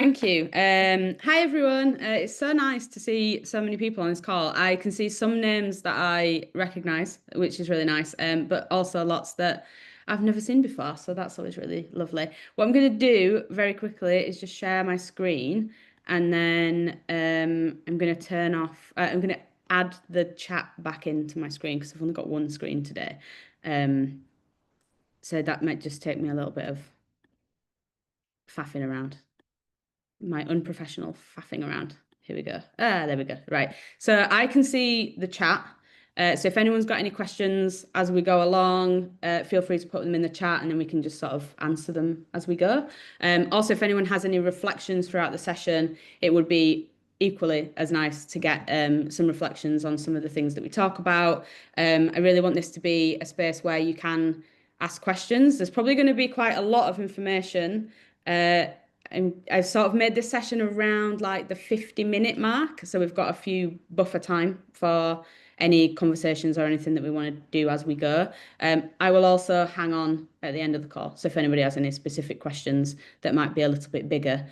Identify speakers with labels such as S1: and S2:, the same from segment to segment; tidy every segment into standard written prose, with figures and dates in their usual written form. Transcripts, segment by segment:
S1: Thank you. Hi everyone. It's so nice to see so many people on this call. I can see some names that I recognize, which is really nice, but also lots that I've never seen before. So that's always really lovely. What I'm going to do very quickly is just share my screen and then I'm going to turn off, I'm going to add the chat back into my screen because I've only got one screen today. Um, so that might just take me a little bit of faffing around. My unprofessional faffing around. Here we go. There we go. Right. So I can see the chat. So if anyone's got any questions as we go along, feel free to put them in the chat and then we can just sort of answer them as we go. Also, if anyone has any reflections throughout the session, it would be equally as nice to get some reflections on some of the things that we talk about. I really want this to be a space where you can ask questions. There's probably going to be quite a lot of information. And I've sort of made this session around like the 50-minute mark. So we've got a few buffer time for any conversations or anything that we want to do as we go. I will also hang on at the end of the call. So if anybody has any specific questions that might be a little bit bigger,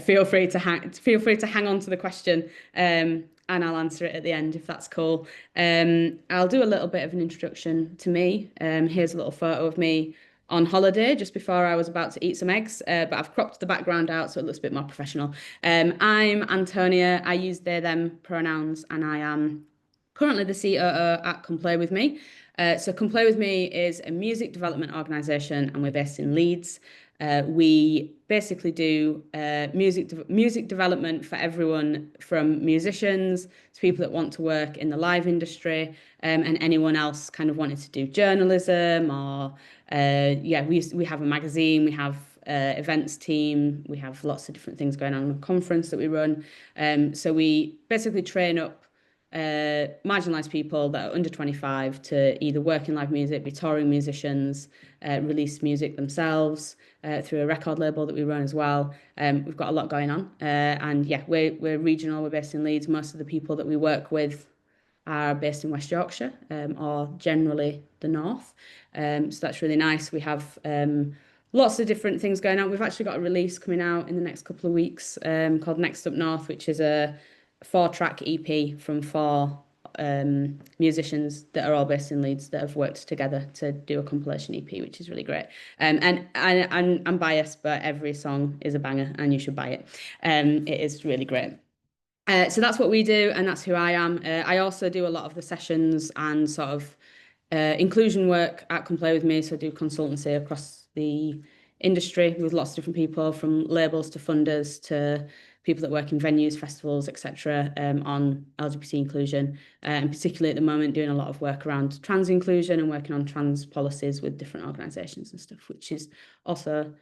S1: feel free to hang on to the question. And I'll answer it at the end if that's cool. I'll do a little bit of an introduction to me. Here's a little photo of me on holiday just before I was about to eat some eggs, but I've cropped the background out so it looks a bit more professional. I'm Antonia. I use they, them pronouns, and I am currently the COO at Come Play With Me. So Come Play With Me is a music development organisation and we're based in Leeds. We basically do music development for everyone from musicians to people that want to work in the live industry, and anyone else kind of wanting to do journalism or yeah, we have a magazine, we have events team, we have lots of different things going on, a conference that we run. So we basically train up marginalised people that are under 25 to either work in live music, be touring musicians, release music themselves through a record label that we run as well. We've got a lot going on, and yeah, we're regional. We're based in Leeds. Most of the people that we work with are based in West Yorkshire, or generally the north. So that's really nice. We have lots of different things going on. We've actually got a release coming out in the next couple of weeks called Next Up North, which is a 4-track EP from 4 musicians that are all based in Leeds that have worked together to do a compilation EP, which is really great. And I'm biased, but every song is a banger and you should buy it. It is really great. So that's what we do, and that's who I am. I also do a lot of the sessions and sort of inclusion work at Come Play With Me. So I do consultancy across the industry with lots of different people, from labels to funders to people that work in venues, festivals, etc., on LGBT inclusion. And particularly at the moment, doing a lot of work around trans inclusion and working on trans policies with different organisations and stuff, which is also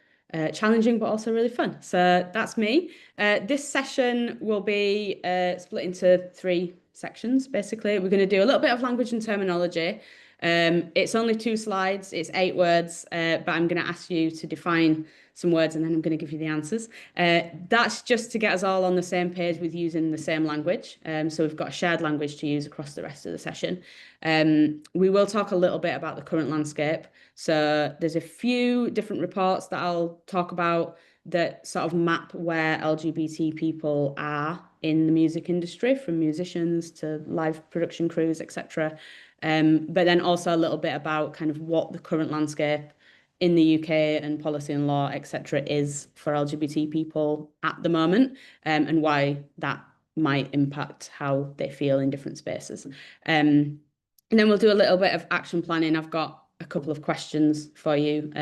S1: challenging, but also really fun. So that's me. This session will be split into 3 sections, basically. We're going to do a little bit of language and terminology. It's only 2 slides, it's 8 words, but I'm going to ask you to define some words and then I'm going to give you the answers. That's just to get us all on the same page with using the same language. So we've got a shared language to use across the rest of the session. We will talk a little bit about the current landscape. So there's a few different reports that I'll talk about that sort of map where LGBT people are in the music industry, from musicians to live production crews, etc. But then also a little bit about kind of what the current landscape in the UK and policy and law, etc., is for LGBT people at the moment, and why that might impact how they feel in different spaces. And then we'll do a little bit of action planning. I've got a couple of questions for you.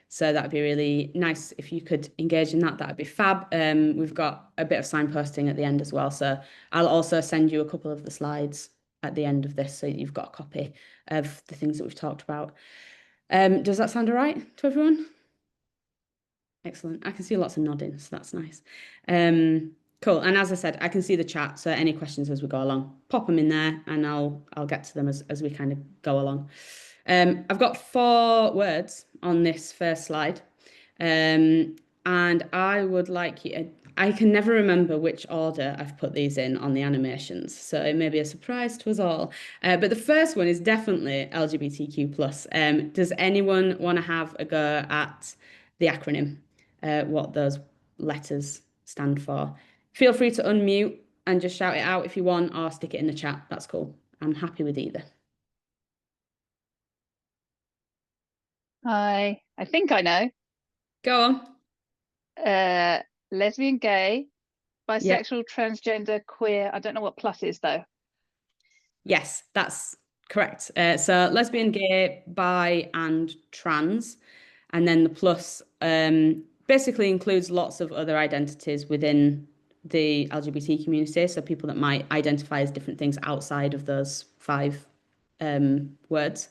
S1: So that'd be really nice if you could engage in that. That'd be fab. We've got a bit of signposting at the end as well. So I'll also send you a couple of the slides at the end of this so you've got a copy of the things that we've talked about. Does that sound all right to everyone? Excellent. I can see lots of nodding, so that's nice. Cool. And as I said, I can see the chat, so any questions as we go along, pop them in there and I'll get to them as we kind of go along. I've got 4 words on this first slide. And I would like you, I can never remember which order I've put these in on the animations, so it may be a surprise to us all. But the first one is definitely LGBTQ+. Does anyone want to have a go at the acronym? What those letters stand for. Feel free to unmute and just shout it out if you want, or stick it in the chat. That's cool. I'm happy with either.
S2: I think I know.
S1: Go on.
S2: Lesbian, gay,
S1: Yeah.
S2: bisexual, transgender, queer. I don't know what plus is though.
S1: Yes, that's correct. So lesbian, gay, bi, and trans. And then the plus basically includes lots of other identities within the LGBT community. So people that might identify as different things outside of those five words.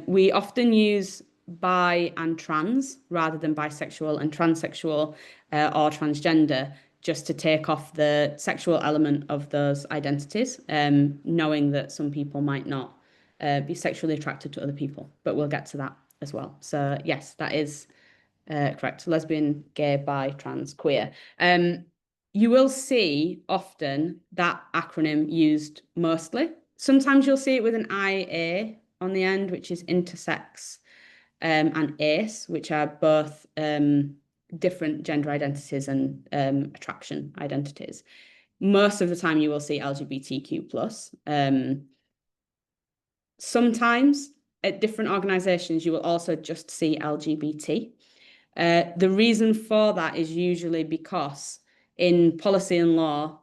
S1: We often use bi and trans rather than bisexual and transsexual or transgender, just to take off the sexual element of those identities, knowing that some people might not be sexually attracted to other people, but we'll get to that as well. So yes, that is correct. Lesbian, gay, bi, trans, queer. You will see often that acronym used mostly. Sometimes you'll see it with an IA on the end, which is intersex, and ACE, which are both different gender identities and attraction identities. Most of the time, you will see LGBTQ plus. Sometimes at different organizations, you will also just see LGBT. The reason for that is usually because in policy and law,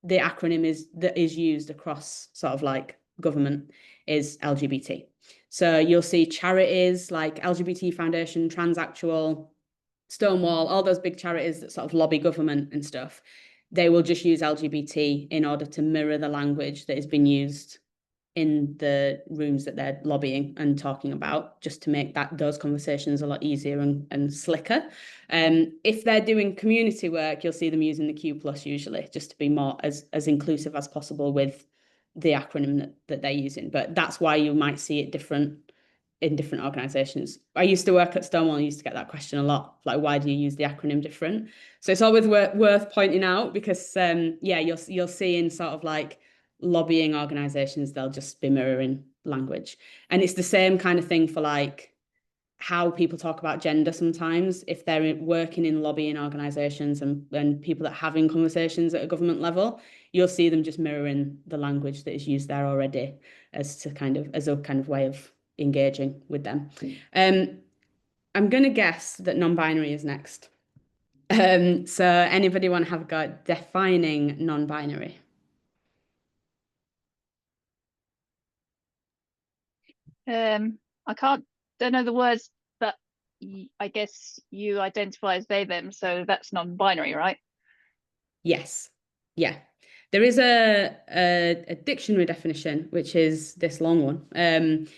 S1: the acronym that is used across sort of like government is LGBT. So you'll see charities like LGBT Foundation, Transactual, Stonewall, all those big charities that sort of lobby government and stuff. They will just use LGBT in order to mirror the language that has been used in the rooms that they're lobbying and talking about, just to make those conversations a lot easier and slicker. If they're doing community work, you'll see them using the Q plus usually, just to be more as inclusive as possible with the acronym that they're using. But that's why you might see it different in different organizations. I used to work at Stonewall and used to get that question a lot, like why do you use the acronym different? So it's always worth pointing out, because yeah, you'll see in sort of like lobbying organizations, they'll just be mirroring language. And it's the same kind of thing for like how people talk about gender sometimes. If they're working in lobbying organizations and people that are having conversations at a government level, you'll see them just mirroring the language that is used there already as a kind of way of engaging with them. I'm going to guess that non-binary is next. So anybody want to have a go at defining non-binary?
S2: I don't know the words, but I guess you identify as they, them, so that's non-binary, right?
S1: Yes. Yeah. There is a dictionary definition, which is this long one.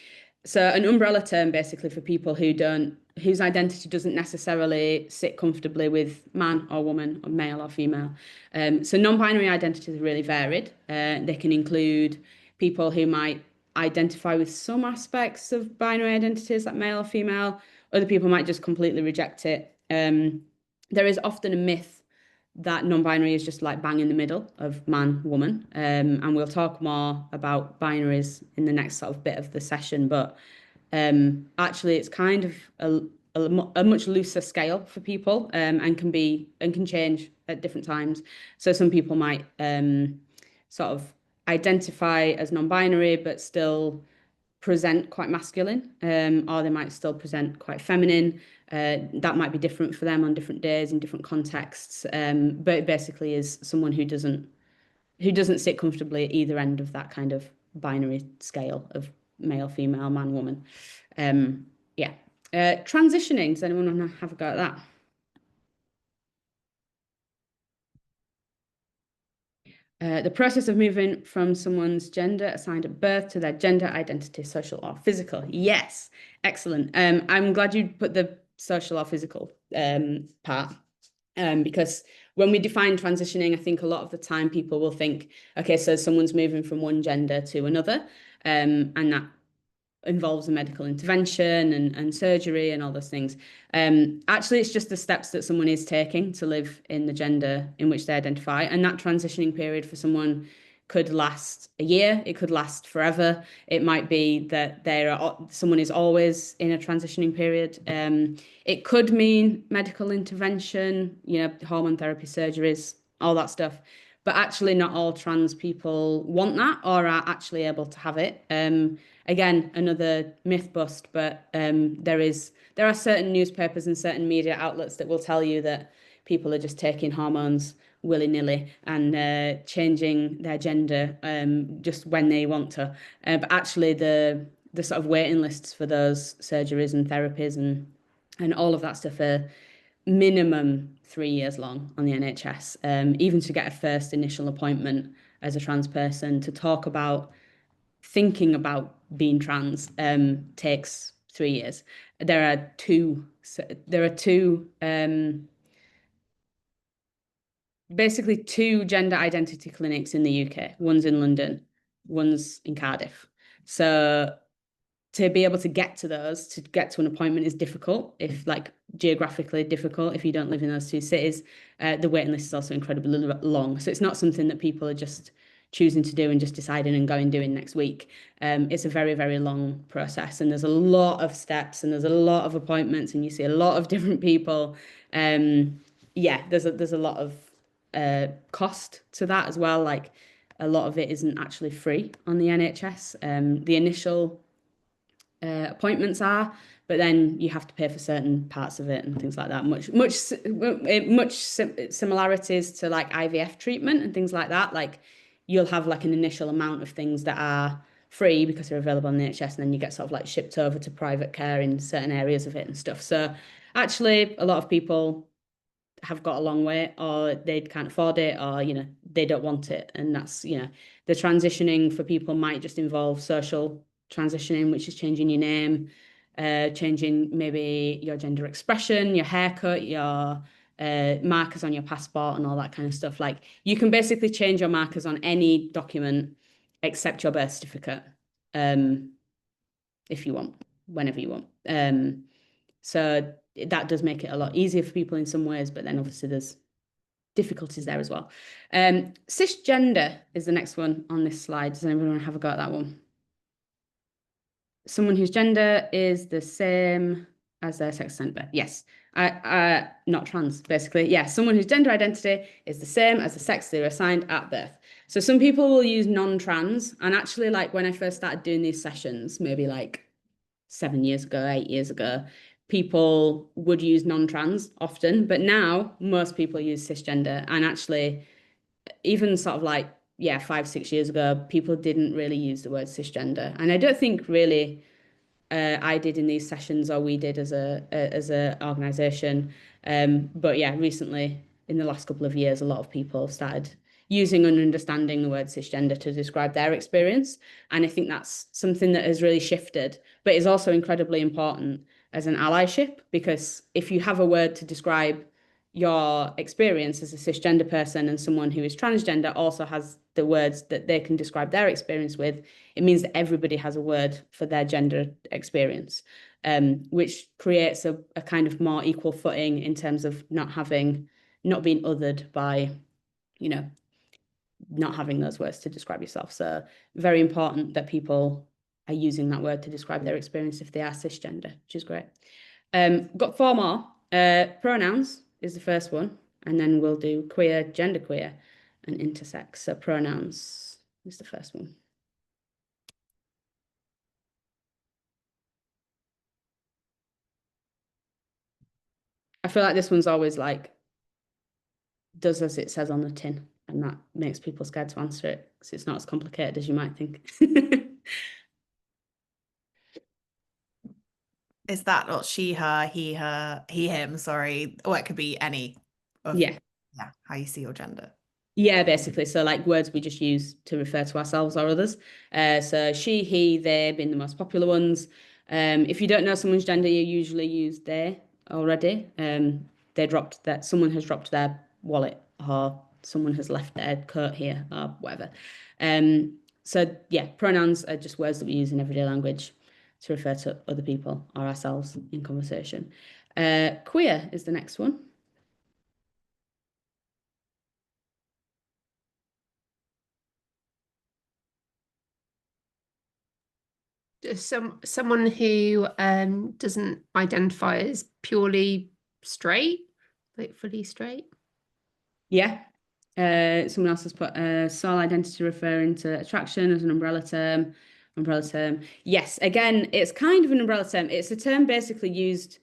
S1: So an umbrella term basically for people whose identity doesn't necessarily sit comfortably with man or woman or male or female. So non-binary identities are really varied. They can include people who might identify with some aspects of binary identities, like male or female. Other people might just completely reject it. There is often a myth that non-binary is just like bang in the middle of man, woman. And we'll talk more about binaries in the next sort of bit of the session. But actually, it's kind of a much looser scale for people, and can change at different times. So some people might sort of identify as non-binary, but still present quite masculine, or they might still present quite feminine. That might be different for them on different days in different contexts. But it basically is someone who doesn't sit comfortably at either end of that kind of binary scale of male, female, man, woman. Yeah. Transitioning. Does anyone want to have a go at that? The process of moving from someone's gender assigned at birth to their gender identity, social or physical. Yes, excellent. I'm glad you put the social or physical part, because when we define transitioning, I think a lot of the time people will think, okay, so someone's moving from one gender to another, and that involves a medical intervention and surgery and all those things. Actually, it's just the steps that someone is taking to live in the gender in which they identify. And that transitioning period for someone could last a year, it could last forever. It might be that someone is always in a transitioning period. It could mean medical intervention, hormone therapy, surgeries, all that stuff. But actually, not all trans people want that or are actually able to have it. Again, another myth bust, but there are certain newspapers and certain media outlets that will tell you that people are just taking hormones willy-nilly and changing their gender just when they want to. But actually, the sort of waiting lists for those surgeries and therapies and all of that stuff are minimum 3 years long on the NHS. Even to get a first initial appointment as a trans person to talk about thinking about being trans takes 3 years. There are two. There are two. Basically two gender identity clinics in the UK. One's in London, one's in Cardiff. So to be able to get to those, to get to an appointment is difficult, if like geographically difficult, if you don't live in those two cities. The waiting list is also incredibly long. So it's not something that people are just choosing to do and just deciding and going doing next week. It's a very, very long process and there's a lot of steps and there's a lot of appointments and you see a lot of different people. Yeah, there's a lot of cost to that as well. Like a lot of it isn't actually free on the NHS. The initial appointments are, but then you have to pay for certain parts of it and things like that. Much similarities to like IVF treatment and things like that. Like you'll have like an initial amount of things that are free because they're available on the NHS, and then you get sort of like shipped over to private care in certain areas of it and stuff. So actually, a lot of people have got a long way or they can't afford it or they don't want it, and that's the transitioning for people might just involve social transitioning, which is changing your name, changing maybe your gender expression, your haircut, your markers on your passport and all that kind of stuff. Like you can basically change your markers on any document except your birth certificate, um, if you want, whenever you want. So that does make it a lot easier for people in some ways, but then obviously there's difficulties there as well. Cisgender is the next one on this slide. Does anyone want to have a go at that one? Someone whose gender is the same as their sex assigned. Yes. Not trans, basically. Yeah, someone whose gender identity is the same as the sex they were assigned at birth. So some people will use non-trans, and actually, like when I first started doing these sessions, maybe like 7 years ago, 8 years ago, people would use non-trans often, but now most people use cisgender. And actually, even sort of like, yeah, 5, 6 years ago, people didn't really use the word cisgender. And I don't think really I did in these sessions or we did as a organization. But yeah, recently in the last couple of years, a lot of people started using and understanding the word cisgender to describe their experience. And I think that's something that has really shifted, but is also incredibly important as an allyship, because if you have a word to describe your experience as a cisgender person and someone who is transgender also has the words that they can describe their experience with, it means that everybody has a word for their gender experience, which creates a kind of more equal footing in terms of not being othered by, not having those words to describe yourself. So very important that people are using that word to describe their experience if they are cisgender, which is great. Got four more. Pronouns is the first one, and then we'll do queer, genderqueer, and intersex. So pronouns is the first one. I feel like this one's always like, does as it says on the tin, and that makes people scared to answer it because it's not as complicated as you might think.
S3: Is that not she, her, he, him? Sorry. Or it could be any of,
S1: Yeah.
S3: yeah, how you see your gender.
S1: Yeah, basically. So like words we just use to refer to ourselves or others. So she, he, they being the most popular ones. If you don't know someone's gender, you usually use they already. Someone has dropped their wallet or someone has left their coat here or whatever. So yeah, pronouns are just words that we use in everyday language to refer to other people or ourselves in conversation. Queer is the next one.
S4: Someone who doesn't identify as purely straight, like fully straight.
S1: Yeah. Someone else has put sole identity referring to attraction as an umbrella term. Umbrella term. Yes, again, it's kind of an umbrella term. It's a term basically used,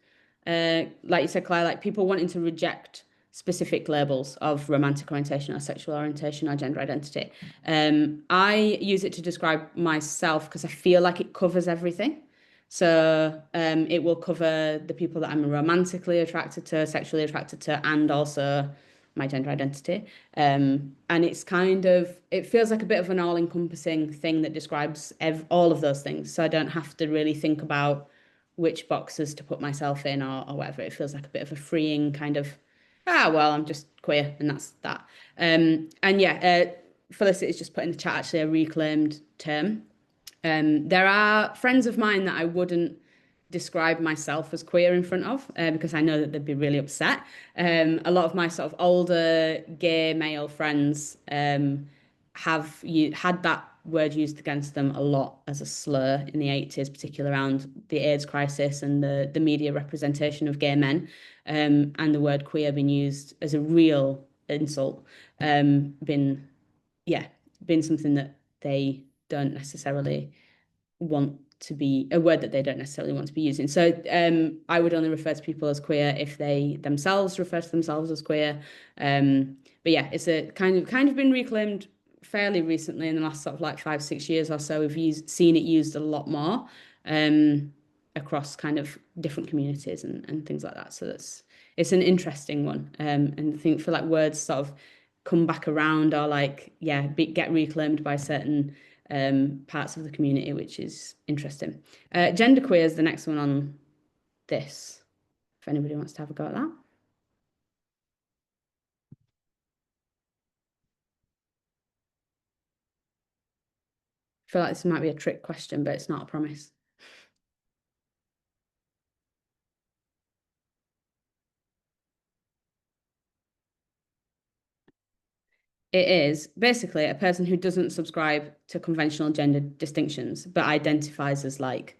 S1: like you said, Claire, like people wanting to reject specific labels of romantic orientation or sexual orientation or gender identity. I use it to describe myself because I feel like it covers everything. So it will cover the people that I'm romantically attracted to, sexually attracted to, and also my gender identity. And it's kind of, it feels like a bit of an all-encompassing thing that describes all of those things. So I don't have to really think about which boxes to put myself in or whatever. It feels like a bit of a freeing kind of, well, I'm just queer and that's that. And yeah, Felicity has just put in the chat actually a reclaimed term. There are friends of mine that I wouldn't describe myself as queer in front of because I know that they'd be really upset. A lot of my sort of older gay male friends had that word used against them a lot as a slur in the 80s, particularly around the AIDS crisis and the media representation of gay men, and the word queer being used as a real insult, been something that they don't necessarily want to be a word that they don't necessarily want to be using. So I would only refer to people as queer if they themselves refer to themselves as queer. But yeah, it's a kind of been reclaimed fairly recently in the last sort of like 5-6 years or so. We've seen it used a lot more across kind of different communities and things like that. So it's an interesting one. And I think for like words sort of come back around or like get reclaimed by certain parts of the community, which is interesting. Genderqueer is the next one on this, if anybody wants to have a go at that. I feel like this might be a trick question, but it's not a promise. It is basically a person who doesn't subscribe to conventional gender distinctions, but identifies as like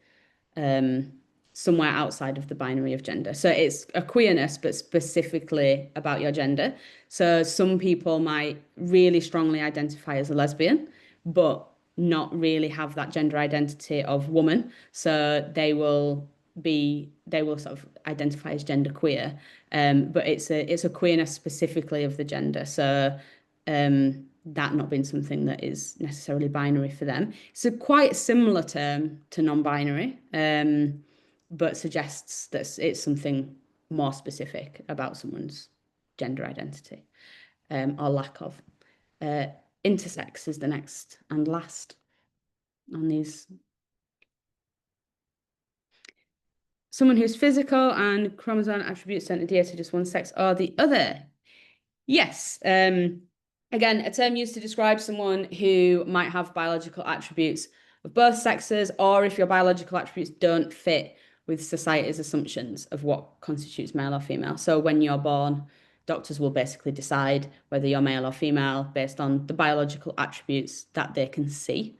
S1: somewhere outside of the binary of gender. So it's a queerness, but specifically about your gender. So some people might really strongly identify as a lesbian, but not really have that gender identity of woman. So they will sort of identify as gender queer. But it's a queerness specifically of the gender. So that not being something that is necessarily binary for them. It's a quite similar term to non-binary, but suggests that it's something more specific about someone's gender identity or lack of. Intersex is the next and last on these. Someone whose physical and chromosome attributes don't adhere to just one sex or the other. Yes. Again, a term used to describe someone who might have biological attributes of both sexes, or if your biological attributes don't fit with society's assumptions of what constitutes male or female. So when you're born, doctors will basically decide whether you're male or female based on the biological attributes that they can see.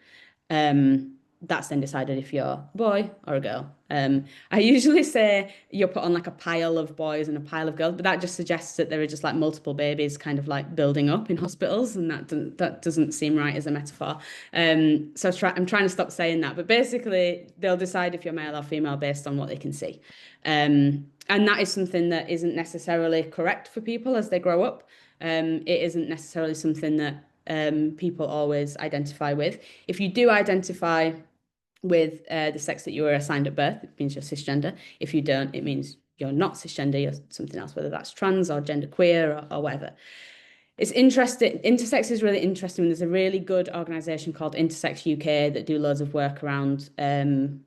S1: That's then decided if you're a boy or a girl. I usually say you're put on like a pile of boys and a pile of girls, but that just suggests that there are just like multiple babies kind of like building up in hospitals, and that doesn't seem right as a metaphor. So I'm trying to stop saying that, but basically they'll decide if you're male or female based on what they can see. And that is something that isn't necessarily correct for people as they grow up. It isn't necessarily something that people always identify with. If you do identify with the sex that you were assigned at birth, it means you're cisgender. If you don't, it means you're not cisgender, you're something else, whether that's trans or genderqueer or whatever. It's interesting. Intersex is really interesting. There's a really good organisation called Intersex UK that do loads of work around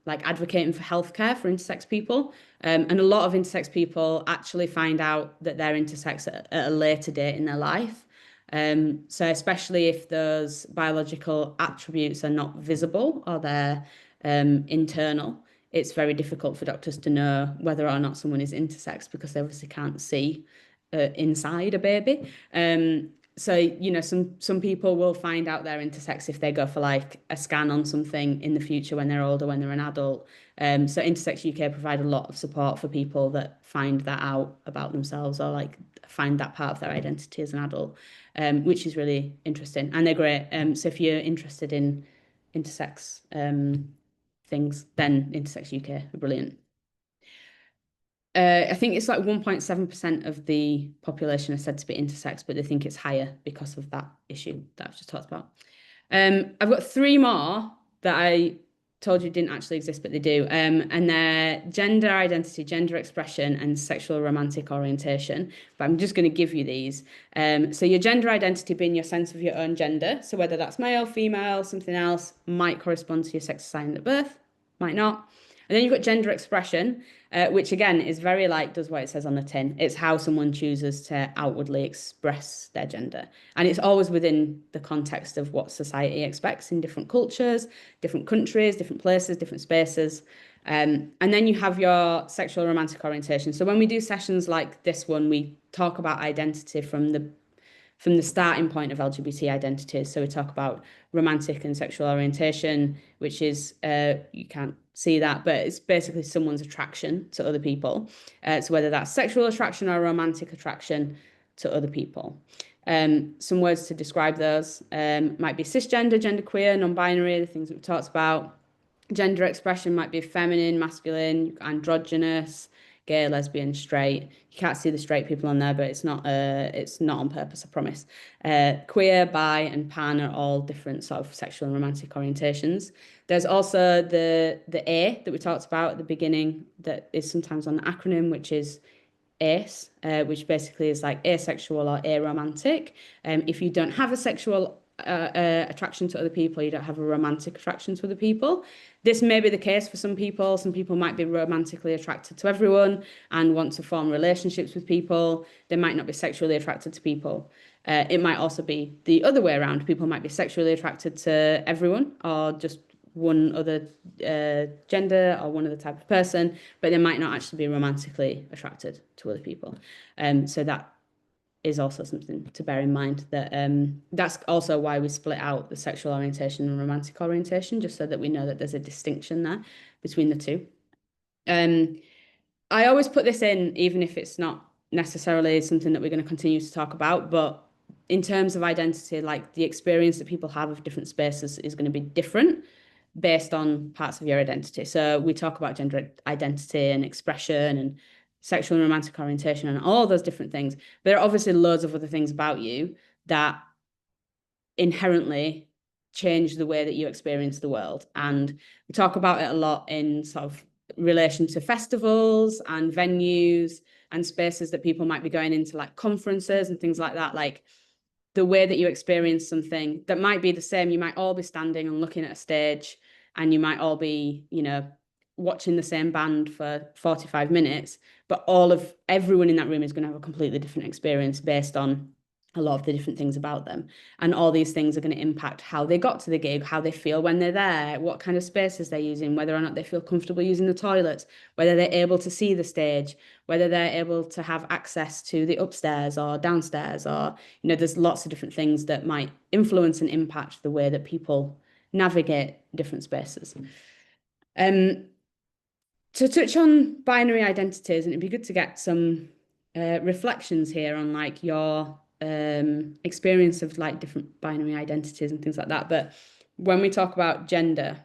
S1: like advocating for healthcare for intersex people. And a lot of intersex people actually find out that they're intersex at a later date in their life. So especially if those biological attributes are not visible or they're internal, it's very difficult for doctors to know whether or not someone is intersex because they obviously can't see inside a baby. so, you know, some people will find out they're intersex if they go for like a scan on something in the future when they're older, when they're an adult. So Intersex UK provide a lot of support for people that find that out about themselves or like find that part of their identity as an adult, which is really interesting. And they're great. So if you're interested in intersex things, then Intersex UK are brilliant. I think it's like 1.7% of the population are said to be intersex, but they think it's higher because of that issue that I've just talked about. I've got 3 more that I told you didn't actually exist, but they do. And they're gender identity, gender expression, and sexual romantic orientation. But I'm just going to give you these. So your gender identity being your sense of your own gender. So whether that's male, female, something else, might correspond to your sex assigned at birth, might not. And then you've got gender expression, which again is very like does what it says on the tin. It's how someone chooses to outwardly express their gender. And it's always within the context of what society expects in different cultures, different countries, different places, different spaces. And then you have your sexual romantic orientation. So when we do sessions like this one, we talk about identity from the starting point of LGBT identities. So we talk about romantic and sexual orientation, which is, you can't see that, but it's basically someone's attraction to other people. So whether that's sexual attraction or romantic attraction to other people. Some words to describe those might be cisgender, genderqueer, non-binary, the things that we've talked about. Gender expression might be feminine, masculine, androgynous, gay, lesbian, straight. You can't see the straight people on there, but it's not on purpose, I promise. Queer, bi, and pan are all different sort of sexual and romantic orientations. There's also the A that we talked about at the beginning that is sometimes on the acronym, which is ACE, which basically is like asexual or aromantic. If you don't have a sexual attraction to other people, you don't have a romantic attraction to other people. This may be the case for some people. Some people might be romantically attracted to everyone and want to form relationships with people. They might not be sexually attracted to people. It might also be the other way around. People might be sexually attracted to everyone or just one other gender or one other type of person, but they might not actually be romantically attracted to other people. So that is also something to bear in mind, that that's also why we split out the sexual orientation and romantic orientation, just so that we know that there's a distinction there between the two. I always put this in, even if it's not necessarily something that we're going to continue to talk about, but in terms of identity, like the experience that people have of different spaces is going to be different based on parts of your identity. So we talk about gender identity and expression and sexual and romantic orientation and all those different things. But there are obviously loads of other things about you that inherently change the way that you experience the world. And we talk about it a lot in sort of relation to festivals and venues and spaces that people might be going into, like conferences and things like that. Like the way that you experience something that might be the same. You might all be standing and looking at a stage, and you might all be, you know, watching the same band for 45 minutes, but everyone in that room is going to have a completely different experience based on a lot of the different things about them. And all these things are going to impact how they got to the gig, how they feel when they're there, what kind of spaces they're using, whether or not they feel comfortable using the toilets, whether they're able to see the stage, whether they're able to have access to the upstairs or downstairs, or, you know, there's lots of different things that might influence and impact the way that people navigate different spaces. To touch on binary identities, and it'd be good to get some reflections here on like your experience of like different binary identities and things like that. But when we talk about gender,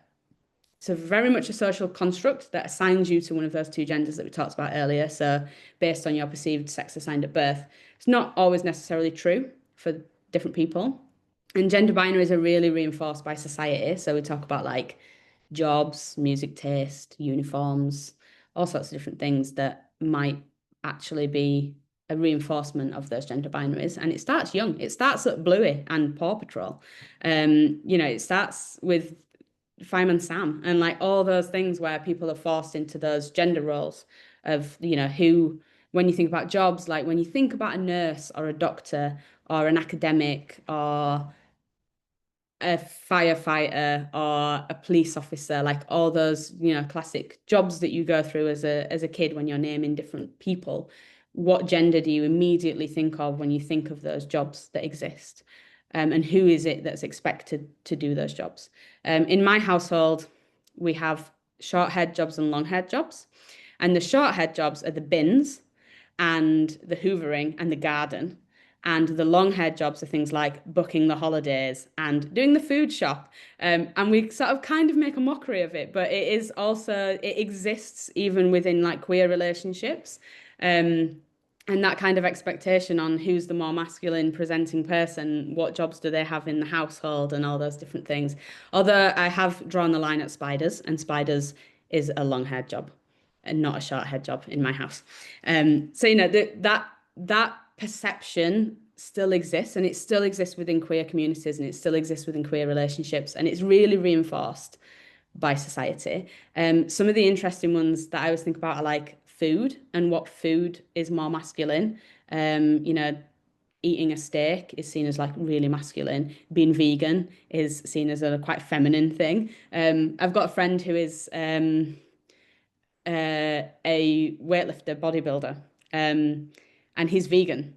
S1: it's very much a social construct that assigns you to one of those two genders that we talked about earlier. So based on your perceived sex assigned at birth, it's not always necessarily true for different people. And gender binaries are really reinforced by society. So we talk about like jobs, music taste, uniforms, all sorts of different things that might actually be a reinforcement of those gender binaries. And it starts young. It starts at Bluey and Paw Patrol. You know, it starts with Fireman Sam and like all those things where people are forced into those gender roles of, you know, who, when you think about jobs, like when you think about a nurse or a doctor or an academic or a firefighter or a police officer, like all those, you know, classic jobs that you go through as a kid when you're naming different people. what gender do you immediately think of when you think of those jobs that exist? And who is it that's expected to do those jobs? In my household, we have short-haired jobs and long-haired jobs. And the short-haired jobs are the bins and the hoovering and the garden. And the long-haired jobs are things like booking the holidays and doing the food shop. And we sort of kind of make a mockery of it, but it is also, it exists even within like queer relationships. And that kind of expectation on who's the more masculine presenting person, what jobs do they have in the household, and all those different things. Although I have drawn the line at spiders, and spiders is a long-haired job and not a short-haired job in my house. So you know that perception still exists, and it still exists within queer communities, and it still exists within queer relationships, and it's really reinforced by society. Some of the interesting ones that I always think about are like food and what food is more masculine. You know, eating a steak is seen as like really masculine. Being vegan is seen as a quite feminine thing. I've got a friend who is a weightlifter, bodybuilder, and he's vegan.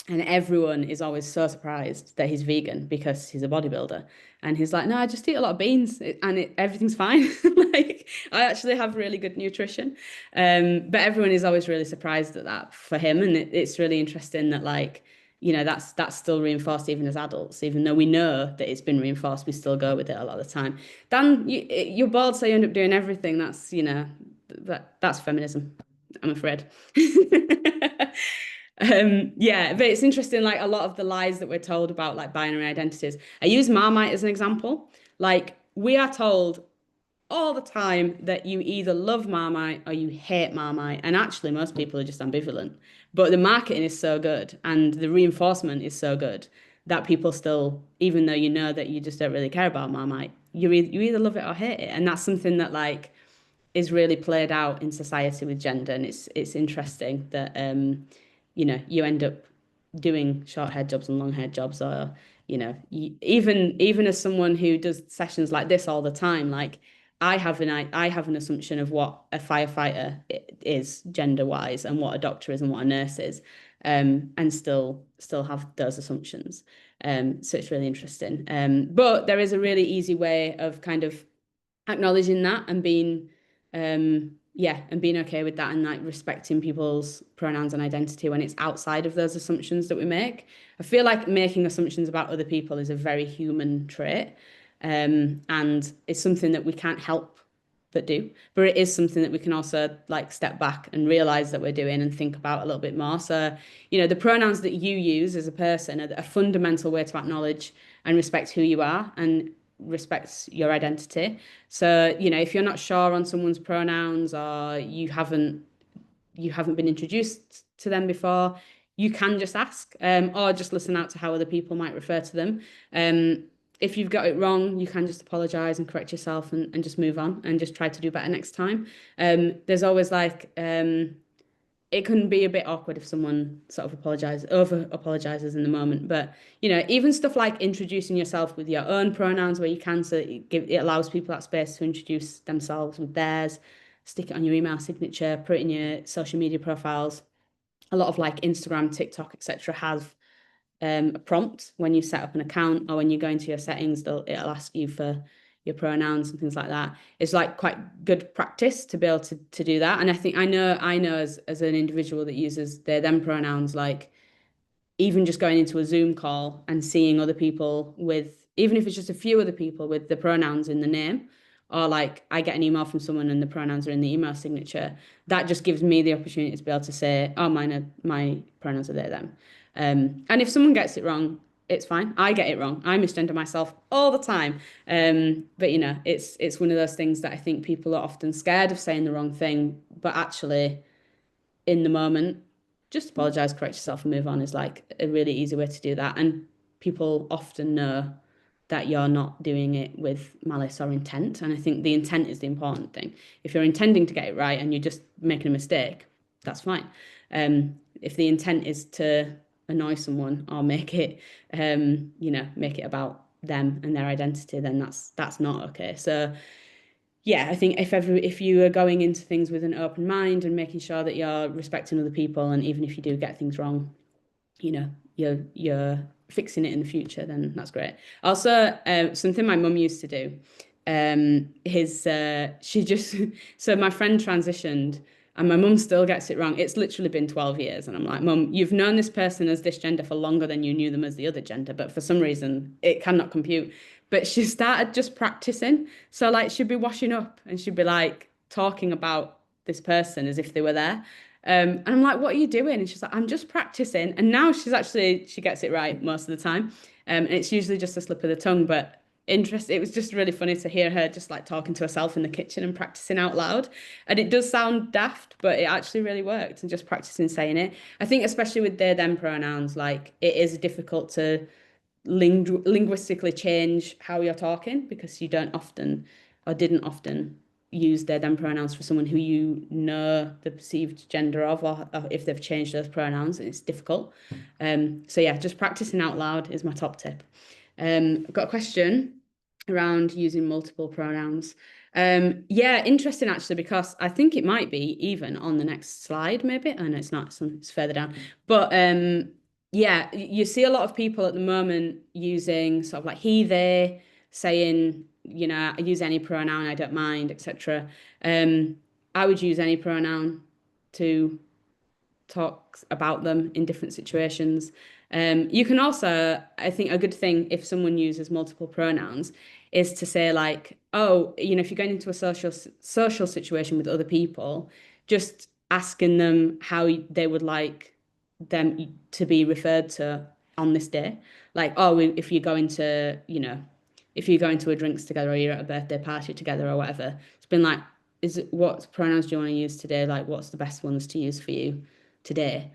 S1: And everyone is always so surprised that he's vegan because he's a bodybuilder. And he's like, no, I just eat a lot of beans and everything's fine. Like, I actually have really good nutrition. But everyone is always really surprised at that for him. And it's really interesting that, like, you know, that's still reinforced even as adults. Even though we know that it's been reinforced, we still go with it a lot of the time. Dan, you're bald, so you end up doing everything. That's, you know, that's feminism, I'm afraid. Yeah, but it's interesting, like a lot of the lies that we're told about like binary identities. I use Marmite as an example. Like, we are told all the time that you either love Marmite or you hate Marmite. And actually, most people are just ambivalent. But the marketing is so good and the reinforcement is so good that people still, even though you know that you just don't really care about Marmite, you either love it or hate it. And that's something that like is really played out in society with gender. And it's interesting that you know, you end up doing short-haired jobs and long-haired jobs, or you know, even as someone who does sessions like this all the time, like I have an assumption of what a firefighter is gender-wise and what a doctor is and what a nurse is, and still have those assumptions. So it's really interesting. But there is a really easy way of kind of acknowledging that and being and being okay with that and like respecting people's pronouns and identity when it's outside of those assumptions that we make. I feel like making assumptions about other people is a very human trait, and it's something that we can't help but do, but it is something that we can also like step back and realize that we're doing and think about a little bit more. So, you know, the pronouns that you use as a person are a fundamental way to acknowledge and respect who you are and respects your identity. So, you know, if you're not sure on someone's pronouns or you haven't been introduced to them before, you can just ask, or just listen out to how other people might refer to them. If you've got it wrong, you can just apologize and correct yourself and just move on and just try to do better next time. There's always like it can be a bit awkward if someone sort of over apologizes in the moment. But, you know, even stuff like introducing yourself with your own pronouns where you can, so it allows people that space to introduce themselves with theirs, stick it on your email signature, put it in your social media profiles. A lot of like Instagram, TikTok, etc. have a prompt when you set up an account or when you go into your settings, it'll ask you for your pronouns and things like that. It's like quite good practice to be able to do that. And I think I know as an individual that uses their them pronouns, like even just going into a Zoom call and seeing other people with, even if it's just a few other people with the pronouns in the name, or like I get an email from someone and the pronouns are in the email signature, that just gives me the opportunity to be able to say, oh, my pronouns are they, them. And if someone gets it wrong, it's fine. I get it wrong. I misgender myself all the time. But you know, it's one of those things that I think people are often scared of saying the wrong thing, but actually in the moment, just apologize, correct yourself and move on is like a really easy way to do that. And people often know that you're not doing it with malice or intent. And I think the intent is the important thing. If you're intending to get it right and you're just making a mistake, that's fine. If the intent is to annoy someone or make it, make it about them and their identity, then that's not okay. So yeah, I think if you are going into things with an open mind and making sure that you're respecting other people, and even if you do get things wrong, you know, you're fixing it in the future, then that's great. Also, something my mum used to do, she just so my friend transitioned and my mum still gets it wrong. It's literally been 12 years, and I'm like, Mum, you've known this person as this gender for longer than you knew them as the other gender, but for some reason it cannot compute. But she started just practicing. So like she'd be washing up and she'd be like talking about this person as if they were there. And I'm like, what are you doing? And she's like, I'm just practicing. And now she gets it right most of the time. And it's usually just a slip of the tongue, but it was just really funny to hear her just like talking to herself in the kitchen and practicing out loud. And it does sound daft, but it actually really worked, and just practicing saying it. I think especially with they, them pronouns, like it is difficult to linguistically change how you're talking, because you don't often or didn't often use they, them pronouns for someone who you know the perceived gender of, or if they've changed those pronouns, it's difficult. So yeah, just practicing out loud is my top tip. I've got a question around using multiple pronouns. Yeah, interesting actually, because I think it might be even on the next slide, maybe. Oh no, it's not, it's further down. But yeah, you see a lot of people at the moment using sort of like he, they, saying, you know, I use any pronoun, I don't mind, etc. I would use any pronoun to talk about them in different situations. You can also, I think a good thing if someone uses multiple pronouns is to say like, oh, you know, if you're going into a social situation with other people, just asking them how they would like them to be referred to on this day. Like, oh, if you're going to, you know, if you're going to a drinks together, or you're at a birthday party together or whatever, it's been like, what pronouns do you want to use today? Like, what's the best ones to use for you today?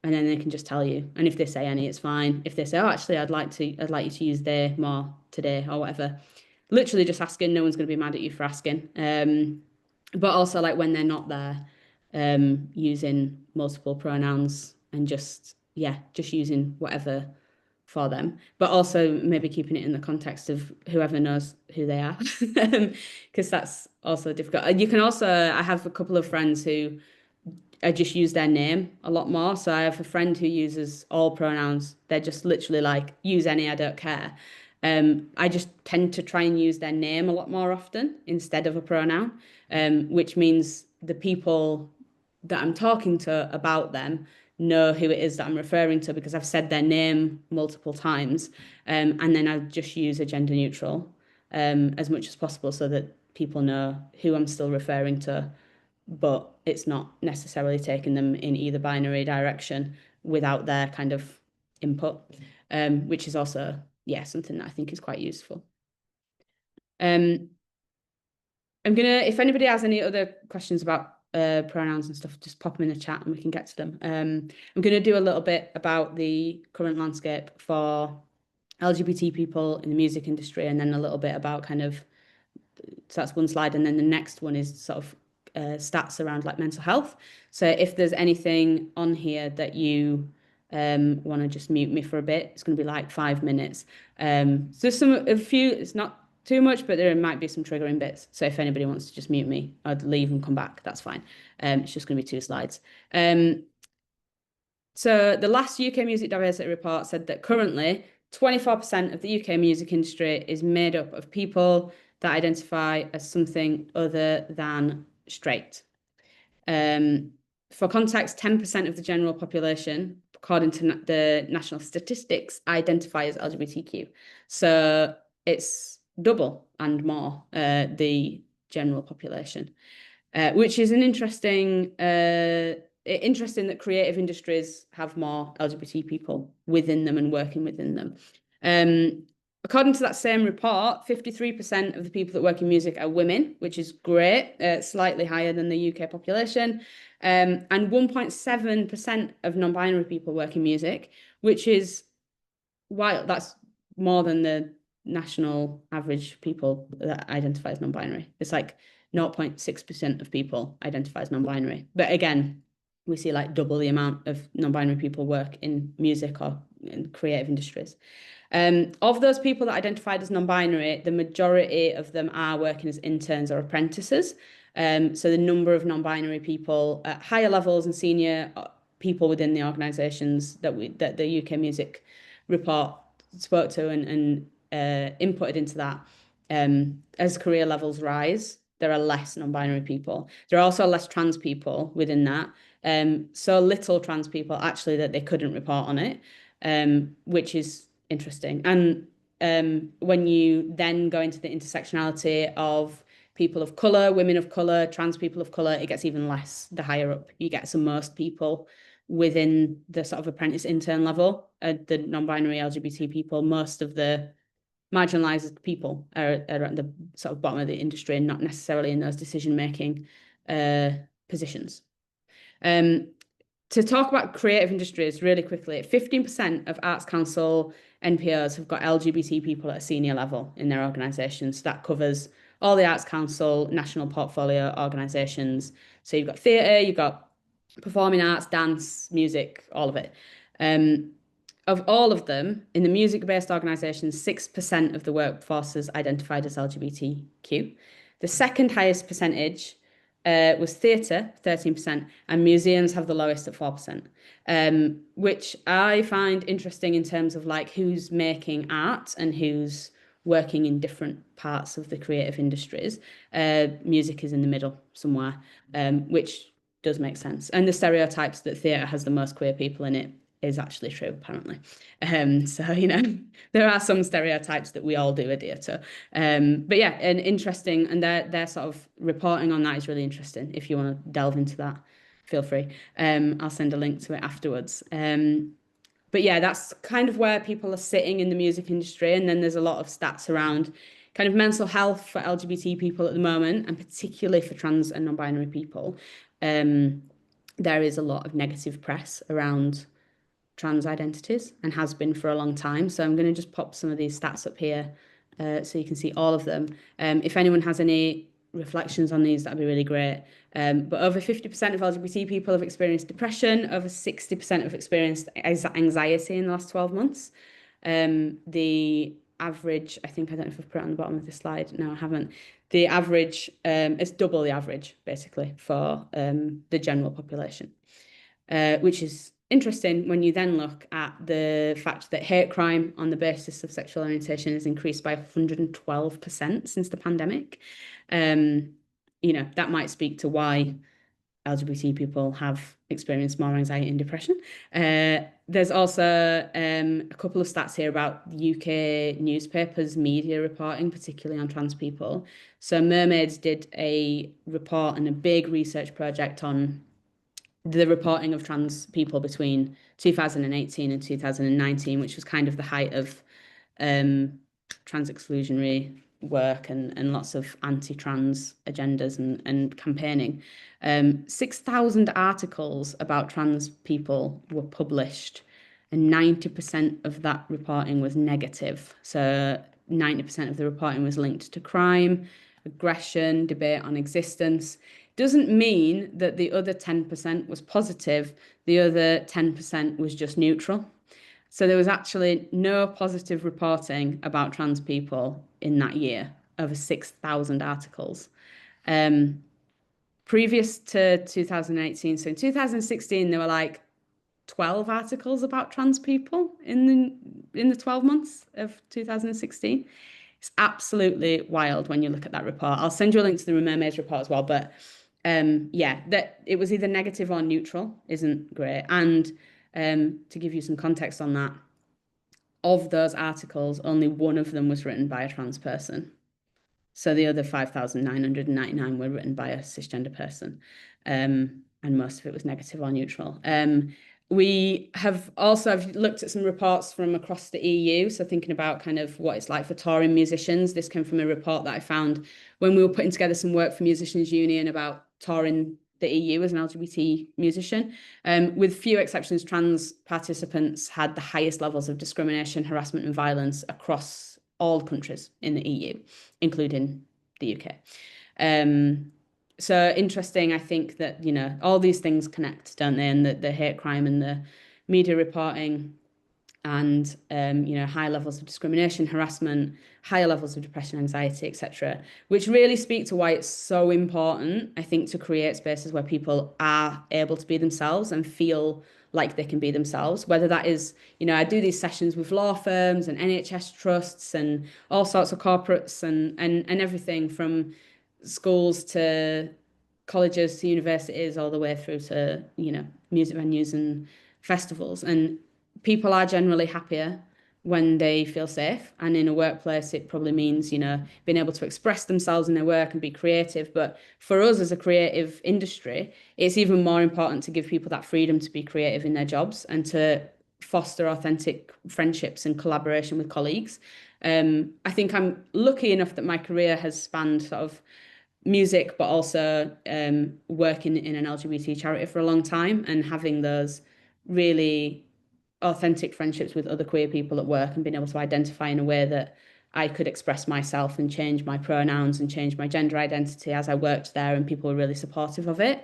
S1: And then they can just tell you. And if they say any, it's fine. If they say, oh, actually, I'd like you to use they more today or whatever. Literally just asking. No one's going to be mad at you for asking. But also like when they're not there, using multiple pronouns and just using whatever for them, but also maybe keeping it in the context of whoever knows who they are, because that's also difficult. You can also, I have a couple of friends who I just use their name a lot more. So I have a friend who uses all pronouns. They're just literally like, use any, I don't care. I just tend to try and use their name a lot more often instead of a pronoun, which means the people that I'm talking to about them know who it is that I'm referring to, because I've said their name multiple times. And then I just use a gender neutral as much as possible, so that people know who I'm still referring to, but it's not necessarily taking them in either binary direction without their kind of input, which is also, yeah, something that I think is quite useful. I'm gonna, if anybody has any other questions about pronouns and stuff, just pop them in the chat and we can get to them. I'm gonna do a little bit about the current landscape for LGBT people in the music industry, and then a little bit about kind of, so that's one slide, and then the next one is sort of stats around like mental health. So if there's anything on here that you want to just mute me for a bit, it's going to be like 5 minutes. So a few, it's not too much, but there might be some triggering bits. So if anybody wants to just mute me, I'd leave and come back. That's fine. It's just going to be 2 slides. So the last UK Music Diversity Report said that currently 24% of the UK music industry is made up of people that identify as something other than straight. For context, 10% of the general population, according to the national statistics, identify as LGBTQ. So it's double and more the general population, which is an interesting that creative industries have more LGBT people within them and working within them. According to that same report, 53% of the people that work in music are women, which is great, slightly higher than the UK population. And 1.7% of non-binary people work in music, which is wild. That's more than the national average people that identify as non-binary. It's like 0.6% of people identify as non-binary. But again, we see like double the amount of non-binary people work in music or in creative industries. Of those people that identified as non-binary, the majority of them are working as interns or apprentices. So the number of non-binary people at higher levels and senior people within the organisations that the UK Music Report spoke to and inputted into that, as career levels rise, there are less non-binary people. There are also less trans people within that. So little trans people actually that they couldn't report on it, which is interesting. And when you then go into the intersectionality of people of colour, women of colour, trans people of colour, it gets even less the higher up you get. So most people within the sort of apprentice intern level, the non-binary LGBT people, most of the marginalised people are at the sort of bottom of the industry and not necessarily in those decision-making positions. To talk about creative industries really quickly, 15% of Arts Council NPOs have got LGBT people at a senior level in their organisations. So that covers all the Arts Council national portfolio organisations. So you've got theatre, you've got performing arts, dance, music, all of it. Of all of them, in the music-based organisations, 6% of the workforce is identified as LGBTQ. The second highest percentage was theatre, 13%, and museums have the lowest at 4%, which I find interesting in terms of like who's making art and who's working in different parts of the creative industries. Music is in the middle somewhere, which does make sense. And the stereotypes that theatre has the most queer people in it is actually true, apparently. So, there are some stereotypes that we all do adhere to. But yeah, and interesting, and their sort of reporting on that is really interesting. If you want to delve into that, feel free. I'll send a link to it afterwards. But yeah, that's kind of where people are sitting in the music industry. And then there's a lot of stats around kind of mental health for LGBT people at the moment, and particularly for trans and non-binary people. There is a lot of negative press around trans identities and has been for a long time. So I'm going to just pop some of these stats up here so you can see all of them. If anyone has any reflections on these, that'd be really great. But over 50% of LGBT people have experienced depression. Over 60% have experienced anxiety in the last 12 months. The average, I don't know if I've put it on the bottom of this slide. No, I haven't. The average, it's double the average, basically, for the general population, which is interesting when you then look at the fact that hate crime on the basis of sexual orientation has increased by 112% since the pandemic. That might speak to why LGBT people have experienced more anxiety and depression. There's also a couple of stats here about UK newspapers, media reporting, particularly on trans people. So Mermaids did a report and a big research project on the reporting of trans people between 2018 and 2019, which was kind of the height of trans exclusionary work and lots of anti-trans agendas and campaigning. 6,000 articles about trans people were published, and 90% of that reporting was negative. So 90% of the reporting was linked to crime, aggression, debate on existence. Doesn't mean that the other 10% was positive. The other 10% was just neutral. So there was actually no positive reporting about trans people in that year, over 6,000 articles. Previous to 2018, so in 2016, there were like 12 articles about trans people in the 12 months of 2016. It's absolutely wild when you look at that report. I'll send you a link to the Mermaids report as well, but that it was either negative or neutral isn't great. And to give you some context on that, of those articles, only one of them was written by a trans person. So the other 5,999 were written by a cisgender person, and most of it was negative or neutral. We have also looked at some reports from across the EU. So thinking about kind of what it's like for touring musicians. This came from a report that I found when we were putting together some work for Musicians Union about touring the EU as an LGBT musician. With few exceptions, trans participants had the highest levels of discrimination, harassment and violence across all countries in the EU, including the UK. So interesting, I think that, all these things connect, don't they? And the hate crime and the media reporting and high levels of discrimination, harassment, higher levels of depression, anxiety, etc., which really speak to why it's so important, I think, to create spaces where people are able to be themselves and feel like they can be themselves. Whether that is, I do these sessions with law firms and NHS trusts and all sorts of corporates and everything from schools to colleges to universities, all the way through to, music venues and festivals. And people are generally happier when they feel safe. And in a workplace, it probably means, being able to express themselves in their work and be creative. But for us as a creative industry, it's even more important to give people that freedom to be creative in their jobs and to foster authentic friendships and collaboration with colleagues. I think I'm lucky enough that my career has spanned sort of music, but also working in an LGBT charity for a long time and having those really authentic friendships with other queer people at work and being able to identify in a way that I could express myself and change my pronouns and change my gender identity as I worked there, and people were really supportive of it.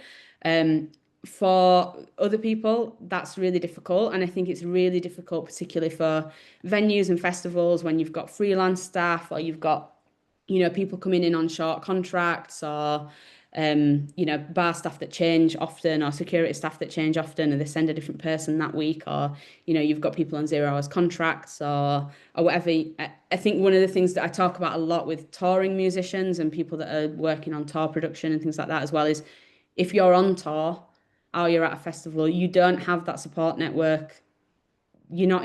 S1: For other people, that's really difficult. And I think it's really difficult, particularly for venues and festivals, when you've got freelance staff or you've got people coming in on short contracts, or bar staff that change often, or security staff that change often, and they send a different person that week, or you've got people on 0 hours contracts or whatever. I think one of the things that I talk about a lot with touring musicians and people that are working on tour production and things like that as well is, if you're on tour or you're at a festival, you don't have that support network. You're not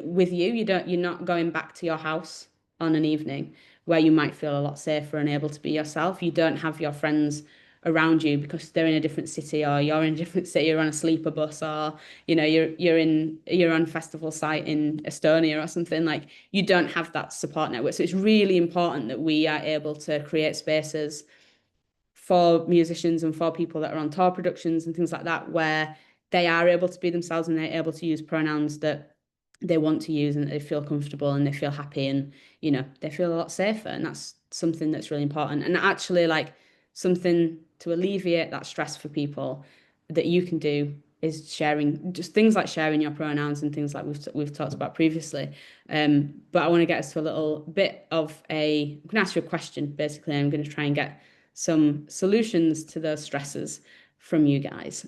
S1: with you're not going back to your house on an evening where you might feel a lot safer and able to be yourself. You don't have your friends around you because they're in a different city, or you're in a different city, you're on a sleeper bus, or you're on festival site in Estonia or something. Like, you don't have that support network. So it's really important that we are able to create spaces for musicians and for people that are on tour productions and things like that, where they are able to be themselves and they're able to use pronouns that they want to use, and they feel comfortable and they feel happy, and they feel a lot safer. And that's something that's really important, and actually, like, something to alleviate that stress for people that you can do is sharing, just things like sharing your pronouns and things like we've talked about previously. But I want to get us to a little bit of I'm going to ask you a question. Basically, I'm going to try and get some solutions to those stresses from you guys.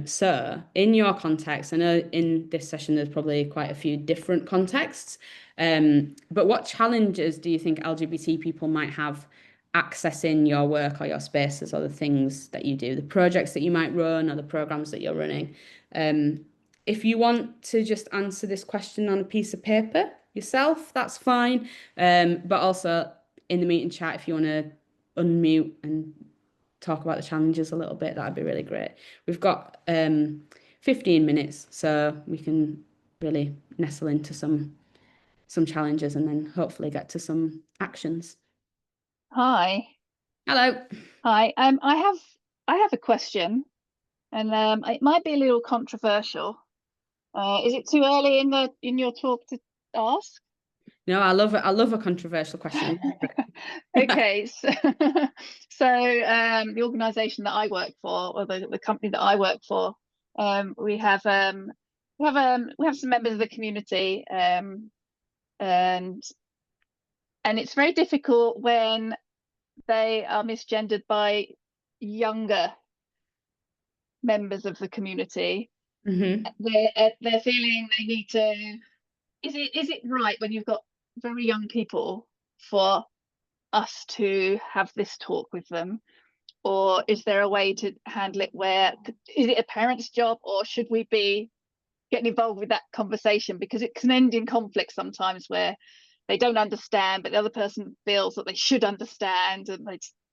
S1: So in your context, I know in this session there's probably quite a few different contexts, but what challenges do you think LGBT people might have accessing your work or your spaces, or the things that you do, the projects that you might run, or the programs that you're running? If you want to just answer this question on a piece of paper yourself, that's fine. But also in the meeting chat, if you want to unmute and talk about the challenges a little bit, that'd be really great. We've got 15 minutes, so we can really nestle into some challenges and then hopefully get to some actions.
S2: Hi.
S1: Hello.
S2: Hi. I have a question, and it might be a little controversial. Is it too early in your talk to ask?
S1: No, I love it. I love a controversial question.
S2: Okay, so the organisation that I work for, or the company that I work for, we have some members of the community, and it's very difficult when they are misgendered by younger members of the community.
S1: Mm-hmm.
S2: They're feeling they need to. Is it right when you've got very young people for us to have this talk with them, or is there a way to handle it where is it a parent's job, or should we be getting involved with that conversation, because it can end in conflict sometimes where they don't understand but the other person feels that they should understand, and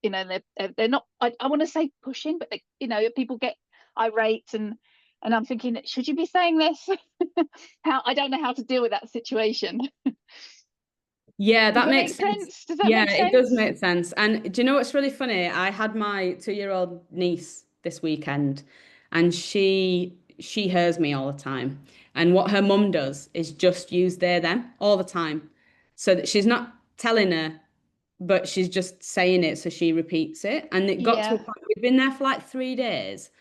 S2: they're not, I want to say pushing, but people get irate, and I'm thinking, should you be saying this? I don't know how to deal with that situation.
S1: Yeah, that makes sense.
S2: Does that
S1: Yeah,
S2: make sense?
S1: it does make sense. And do you know what's really funny? I had my 2-year-old niece this weekend, and she hears me all the time. And what her mum does is just use they, them all the time. So that she's not telling her, but she's just saying it, so she repeats it. And it got to a
S2: Yeah.
S1: point, we've been there for like 3 days,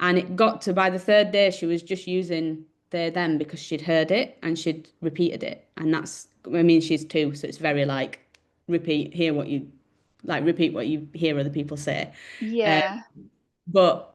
S1: and it got to, by the third day, she was just using they them because she'd heard it and she'd repeated it. And that's, I mean, she's 2, so it's very like repeat, repeat what you hear other people say.
S2: Yeah.
S1: But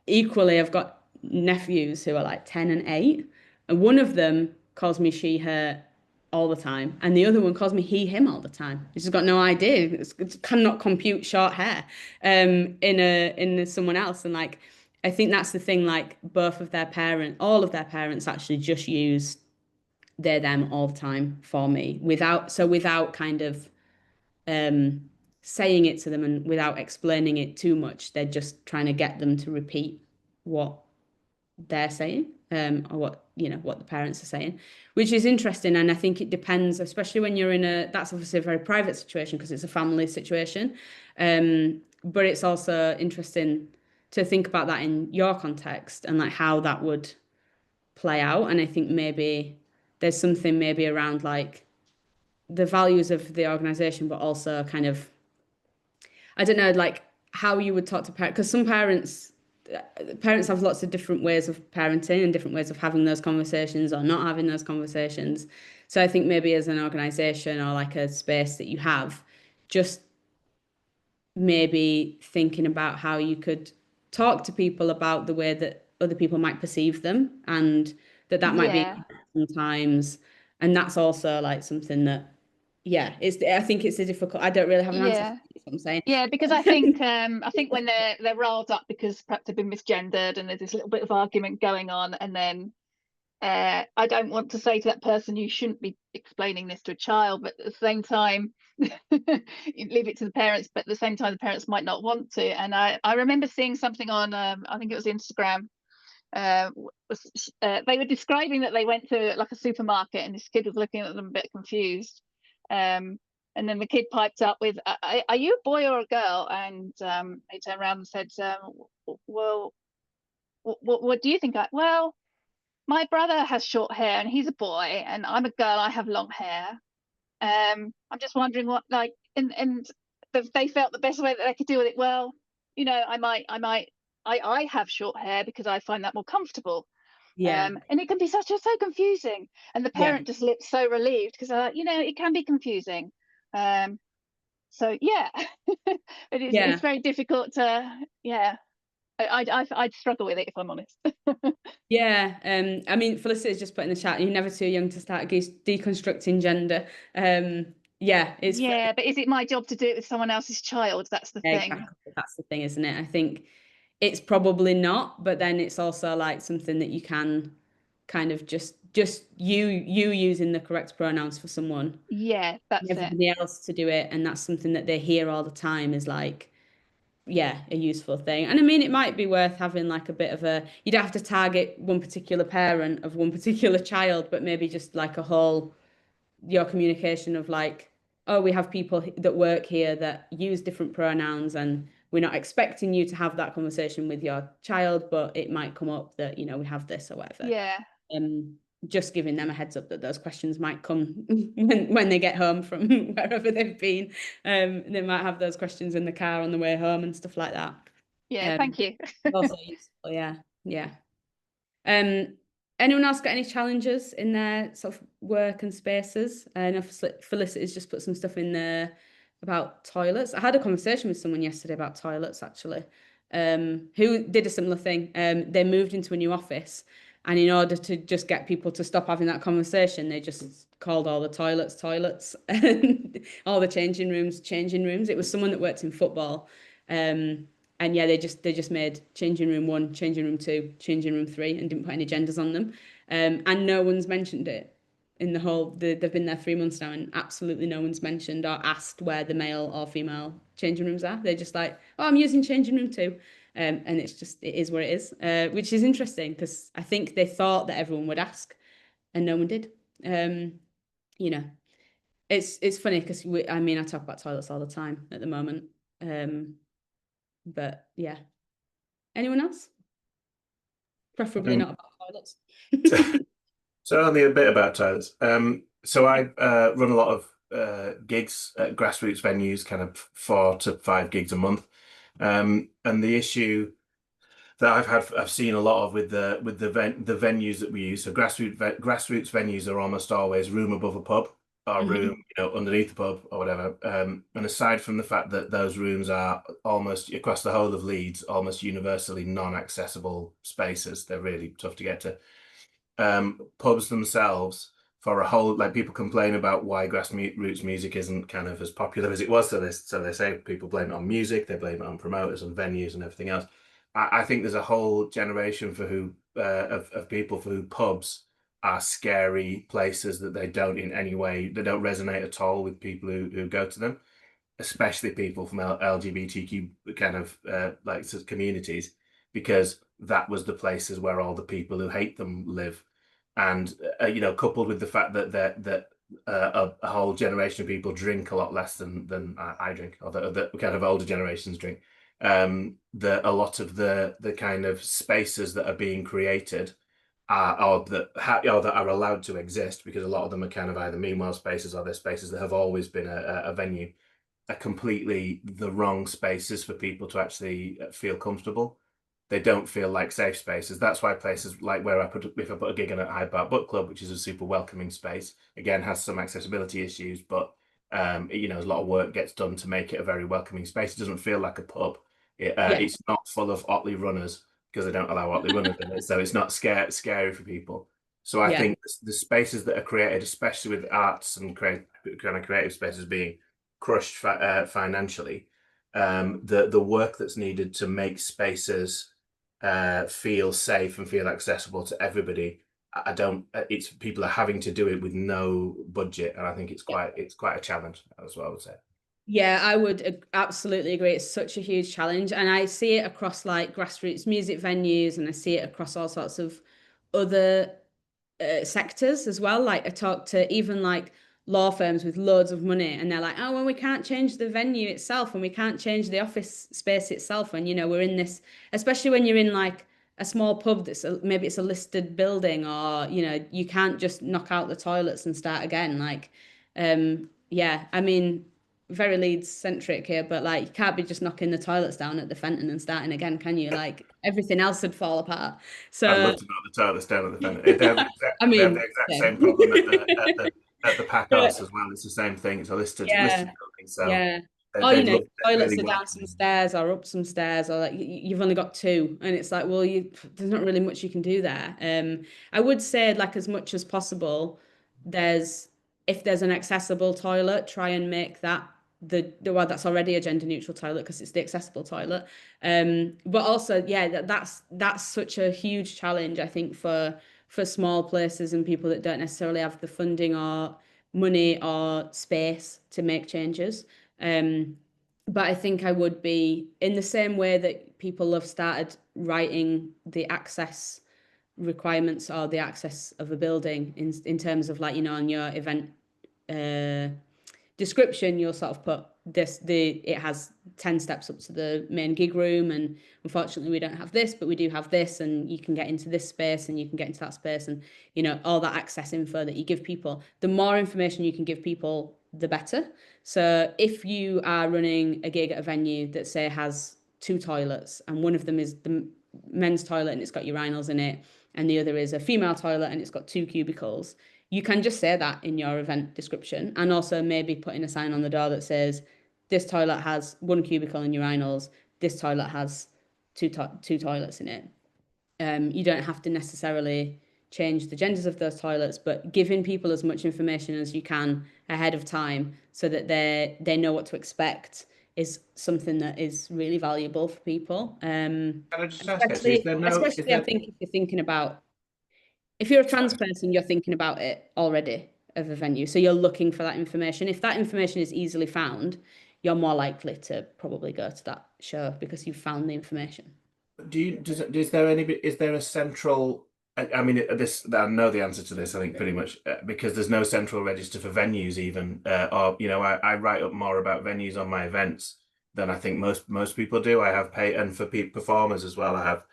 S1: equally, I've got nephews who are like 10 and 8, and one of them calls me she, her all the time, and the other one calls me he, him all the time. He's just got no idea. It cannot compute short hair in someone else. And like, I think that's the thing, like all of their parents actually just use they, them all the time for me without kind of um saying it to them and without explaining it too much. They're just trying to get them to repeat what they're saying, or what the parents are saying, which is interesting. And I think it depends, especially when you're that's obviously a very private situation because it's a family situation. But it's also interesting to think about that in your context and like how that would play out. And I think maybe there's something maybe around like the values of the organization, but also kind of, I don't know, like how you would talk to parents, because some parents have lots of different ways of parenting and different ways of having those conversations or not having those conversations. So I think maybe as an organization or like a space that you have, just maybe thinking about how you could talk to people about the way that other people might perceive them, and that might be
S2: Yeah.
S1: sometimes. And that's also like something that, yeah, I think it's a difficult, I don't really have an answer for
S2: Yeah.
S1: what I'm saying.
S2: Yeah, because I think when they're riled up because perhaps they've been misgendered and there's this little bit of argument going on, and then I don't want to say to that person, you shouldn't be explaining this to a child, but at the same time, you leave it to the parents, but at the same time, the parents might not want to. And I remember seeing something on, I think it was Instagram, they were describing that they went to like a supermarket and this kid was looking at them a bit confused. And then the kid piped up with, are you a boy or a girl? And they turned around and said, well, what do you think? Well, my brother has short hair and he's a boy, and I'm a girl, I have long hair. I'm just wondering what, like, and they felt the best way that they could deal with it. Well, I have short hair because I find that more comfortable.
S1: Yeah.
S2: And it can be so confusing. And the
S1: Yeah.
S2: parent just looked so relieved because it can be confusing. So yeah, but it's very difficult to, yeah. I'd struggle with it if I'm honest.
S1: Yeah, I mean, Felicity's just put in the chat, you're never too young to start deconstructing gender. Yeah, it's
S2: Yeah, but is it my job to do it with someone else's child? That's the thing.
S1: exactly, that's the thing, isn't it? I think it's probably not, but then it's also like something that you can kind of just you using the correct pronouns for someone,
S2: Yeah, that's it.
S1: everybody else to do it, and that's something that they hear all the time is like, yeah, a useful thing. And I mean, it might be worth having like a bit of you don't have to target one particular parent of one particular child, but maybe just like your communication of like, oh, we have people that work here that use different pronouns, and we're not expecting you to have that conversation with your child, but it might come up that, we have this or whatever.
S2: Yeah.
S1: Just giving them a heads up that those questions might come when they get home from wherever they've been. They might have those questions in the car on the way home and stuff like that.
S2: Yeah, thank you.
S1: Also useful, yeah. Anyone else got any challenges in their sort of work and spaces? I know Felicity's just put some stuff in there about toilets. I had a conversation with someone yesterday about toilets, actually, who did a similar thing. They moved into a new office, and in order to just get people to stop having that conversation, they just called all the toilets, and all the changing rooms. It was someone that worked in football. And yeah, they just made changing room 1, changing room 2, changing room 3, and didn't put any genders on them. And no one's mentioned it in the whole. They've been there 3 months now, and absolutely no one's mentioned or asked where the male or female changing rooms are. They're just like, oh, I'm using changing room 2, and it is what it is, which is interesting because I think they thought that everyone would ask, and no one did. It's funny because I talk about toilets all the time at the moment. But yeah. Anyone else? Preferably not about toilets.
S5: So only a bit about toilets. So I run a lot of gigs at grassroots venues, kind of 4 to 5 gigs a month. And the issue that I've seen a lot of with the venues that we use. So grassroots venues are almost always room above a pub, or room underneath the pub or whatever. And aside from the fact that those rooms are almost across the whole of Leeds, almost universally non-accessible spaces, they're really tough to get to. Pubs themselves, for a whole, like, people complain about why grassroots music isn't kind of as popular as it was. So they say people blame it on music, they blame it on promoters and venues and everything else. I think there's a whole generation for who of people for who pubs are scary places, that they don't in any way, they don't resonate at all with people who go to them, especially people from LGBTQ kind of communities, because that was the places where all the people who hate them live. And coupled with the fact that a whole generation of people drink a lot less than I drink, or the kind of older generations drink. A lot of the kind of spaces that are being created or that are allowed to exist, because a lot of them are kind of either meanwhile spaces, or they're spaces that have always been a venue, are completely the wrong spaces for people to actually feel comfortable. They don't feel like safe spaces. That's why places like where if I put a gig in at Hyde Park Book Club, which is a super welcoming space, again has some accessibility issues, but a lot of work gets done to make it a very welcoming space. It doesn't feel like a pub. It's not full of Otley runners, because they don't allow Otley runners in it, so it's not scary for people. So I think the spaces that are created, especially with arts and kind of creative spaces being crushed financially, the work that's needed to make spaces feel safe and feel accessible to everybody, it's people are having to do it with no budget, and I think it's quite a challenge. That's what I would say.
S1: Yeah, I would absolutely agree. It's such a huge challenge, and I see it across like grassroots music venues, and I see it across all sorts of other sectors as well. Like I talk to even like law firms with loads of money, and they're like, oh, well, we can't change the venue itself, and we can't change the office space itself, and we're in this, especially when you're in like a small pub that's maybe it's a listed building, or you can't just knock out the toilets and start again. Like yeah, I mean, very Leeds centric here, but like you can't be just knocking the toilets down at the Fenton and starting again, can you? Like everything else would fall apart. So
S5: I'd love to knock the toilets down at the Fenton. They have the exact same problem at the Pack House as well. It's the same thing. It's a listed building, so
S1: or
S5: toilets
S1: are down some stairs or up some stairs, or like you've only got two, and it's like, well, there's not really much you can do there. I would say, like, as much as possible, if there's an accessible toilet, try and make that the one that's already a gender neutral toilet, because it's the accessible toilet. But also, that's such a huge challenge, I think, for small places and people that don't necessarily have the funding or money or space to make changes. But I think I would be in the same way that people have started writing the access requirements or the access of a building in terms of, like, on your event description, you'll sort of put it has 10 steps up to the main gig room, and unfortunately we don't have this, but we do have this, and you can get into this space and you can get into that space, and all that access info that you give people. The more information you can give people, the better. So if you are running a gig at a venue that, say, has 2 toilets, and one of them is the men's toilet and it's got urinals in it, and the other is a female toilet and it's got 2 cubicles, you can just say that in your event description, and also maybe putting a sign on the door that says, this toilet has 1 cubicle and urinals, this toilet has two toilets in it. You don't have to necessarily change the genders of those toilets, but giving people as much information as you can ahead of time so that they know what to expect is something that is really valuable for people.
S5: Can I just ask,
S1: Especially, I think if you're thinking about, if you're a trans person, you're thinking about it already of a venue. So you're looking for that information. If that information is easily found, you're more likely to probably go to that show because you've found the information.
S5: Is there a central, I mean, I know the answer to this, I think, pretty much, because there's no central register for venues even, or I write up more about venues on my events than I think most people do. I have and for performers as well, I have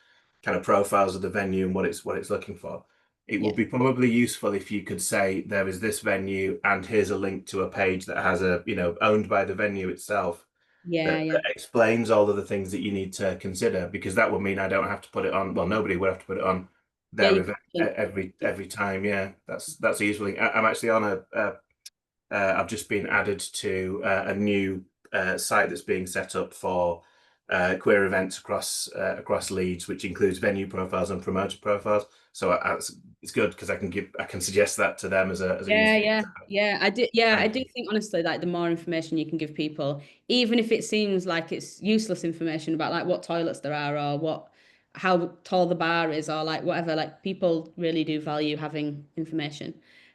S5: kind of profiles of the venue and what it's looking for. It would be probably useful if you could say, there is this venue and here's a link to a page that has owned by the venue itself,
S1: Yeah, yeah.
S5: that explains all of the things that you need to consider, because that would mean I don't have to put it on. Well, nobody would have to put it on
S1: Yeah,
S5: their
S1: you
S5: event
S1: can.
S5: every time. Yeah, that's a useful thing. I'm actually on I've just been added to a new site that's being set up for queer events across Leeds, which includes venue profiles and promoter profiles. So it's good because I can suggest that to them as a
S1: Yeah,
S5: useful.
S1: yeah. I do. Yeah, I
S5: And
S1: do think honestly, like the more information you can give people, even if it seems like it's useless information about like what toilets there are or how tall the bar is or like whatever, like people really do value having information.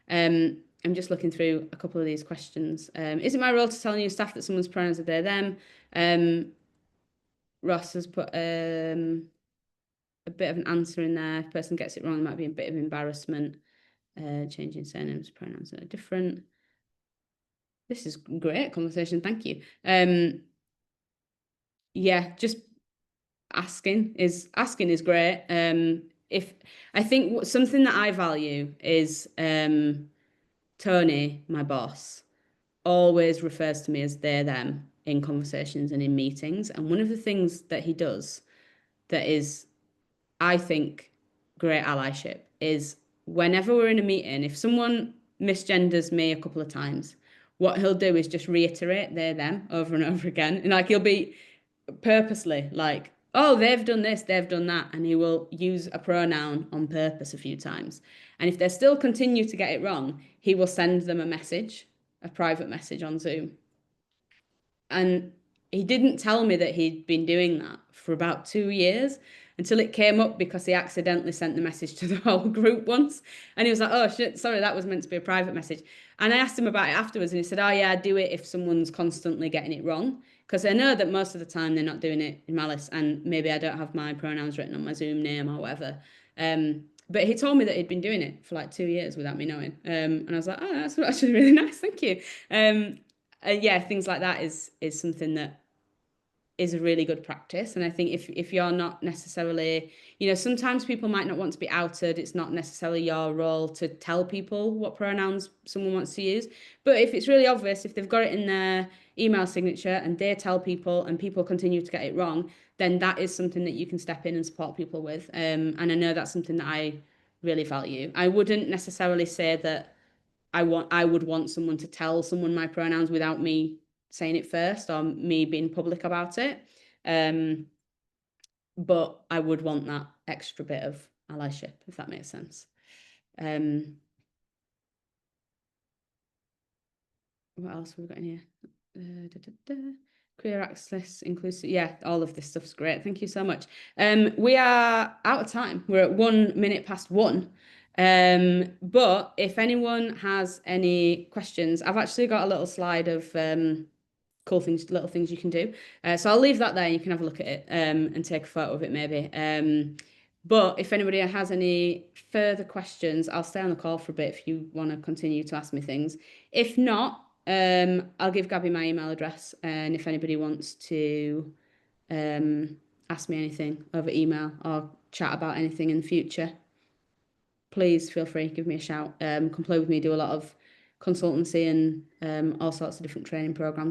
S1: I'm just looking through a couple of these questions. Is it my role to tell new staff that someone's pronouns are they, them? Ross has put a bit of an answer in there. If the person gets it wrong, it might be a bit of embarrassment. Changing surnames, pronouns that are different. This is great conversation. Thank you. Yeah, just asking is great. If I think something that I value is Tony, my boss, always refers to me as they, them in conversations and in meetings. And one of the things that he does that is, I think, great allyship is whenever we're in a meeting, if someone misgenders me a couple of times, what he'll do is just reiterate they, them over and over again. And like he'll be purposely like, oh, they've done this, they've done that. And he will use a pronoun on purpose a few times. And if they still continue to get it wrong, he will send them a private message on Zoom. And he didn't tell me that he'd been doing that for about 2 years until it came up because he accidentally sent the message to the whole group once. And he was like, oh shit, sorry, that was meant to be a private message. And I asked him about it afterwards and he said, oh yeah, I do it if someone's constantly getting it wrong. Because I know that most of the time they're not doing it in malice and maybe I don't have my pronouns written on my Zoom name or whatever. But he told me that he'd been doing it for like 2 years without me knowing. And I was like, oh, that's actually really nice. Thank you. Yeah, things like that is something that is a really good practice. And I think if you're not necessarily, sometimes people might not want to be outed. It's not necessarily your role to tell people what pronouns someone wants to use. But if it's really obvious, if they've got it in their email signature and they tell people and people continue to get it wrong, then that is something that you can step in and support people with. And I know that's something that I really value. I wouldn't necessarily say that I would want someone to tell someone my pronouns without me saying it first or me being public about it. But I would want that extra bit of allyship, if that makes sense. What else have we got in here? Career access, inclusive. Yeah, all of this stuff's great. Thank you so much. We are out of time. We're at 1 minute past 1. But if anyone has any questions, I've actually got a little slide of cool things, little things you can do. So I'll leave that there. You can have a look at it and take a photo of it maybe. But if anybody has any further questions, I'll stay on the call for a bit if you want to continue to ask me things. If not, I'll give Gabby my email address, and if anybody wants to ask me anything over email or chat about anything in the future, please feel free, give me a shout. Come play with me, do a lot of consultancy and all sorts of different training programs.